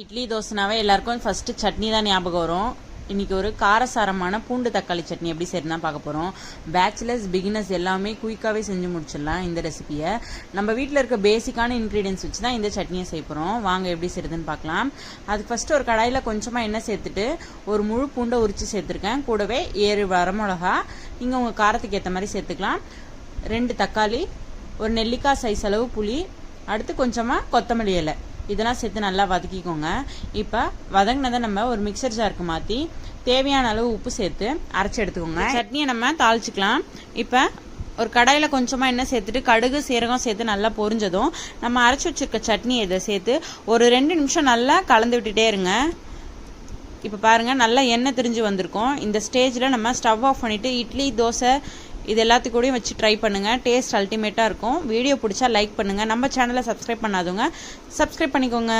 இட்லி தோசைனாவே எல்லாருக்கும் ஃபர்ஸ்ட் சட்னி தான் ஞாபகம் வரும். இன்னைக்கு ஒரு காரசாரமான பூண்டு தக்காளி சட்னி எப்படி செய்யறதுனா பார்க்க போறோம். பேச்சுலர்ஸ் பிகினர்ஸ் எல்லாமே குயிக்காவே செஞ்சு முடிச்சிடலாம் இந்த ரெசிபியை. நம்ம வீட்டில் இருக்க பேசிக்கான இன்கிரீடியன்ஸ் வச்சு தான் இந்த சட்னியை செய்ய போறோம். வாங்க எப்படி செய்யறதுன்னு பார்க்கலாம். அதுக்கு ஃபர்ஸ்ட் ஒரு கடாயில கொஞ்சமா எண்ணெய் சேர்த்துட்டு ஒரு முழு பூண்டை உரிச்சு சேர்த்துருக்கேன். கூடவே 7 வரமிளகா, நீங்க உங்க காரத்துக்கு ஏற்ற மாதிரி சேர்த்துக்கலாம். 2 தக்காளி, ஒரு நெல்லிக்காய் சைஸ் அளவு புளி, அடுத்து கொஞ்சமா கொத்தமல்லி இலை, இதெல்லாம் சேர்த்து நல்லா வதக்கிக்கோங்க. இப்போ வதங்கினதை நம்ம ஒரு மிக்சர் ஜாருக்கு மாற்றி தேவையான அளவு உப்பு சேர்த்து அரைச்சி எடுத்துக்கோங்க. சட்னியை நம்ம தாளிச்சுக்கலாம். இப்போ ஒரு கடாயில் கொஞ்சமாக எண்ணெய் சேர்த்துட்டு கடுகு சீரகம் சேர்த்து நல்லா பொரிஞ்சதும் நம்ம அரைச்சி வச்சிருக்க சட்னி இதை சேர்த்து ஒரு 2 நிமிஷம் நல்லா கலந்து விட்டுட்டே இருங்க. இப்போ பாருங்கள், நல்லா எண்ணெய் திரிஞ்சு வந்திருக்கும். இந்த ஸ்டேஜில் நம்ம ஸ்டவ் ஆஃப் பண்ணிவிட்டு இட்லி தோசை இது எல்லாத்துக்கூடையும் வச்சு ட்ரை பண்ணுங்கள். டேஸ்ட் அல்டிமேட்டாக இருக்கும். வீடியோ பிடிச்சா லைக் பண்ணுங்கள். நம்ம சேனலை சப்ஸ்கிரைப் பண்ணாதவங்க சப்ஸ்கிரைப் பண்ணிக்கோங்க.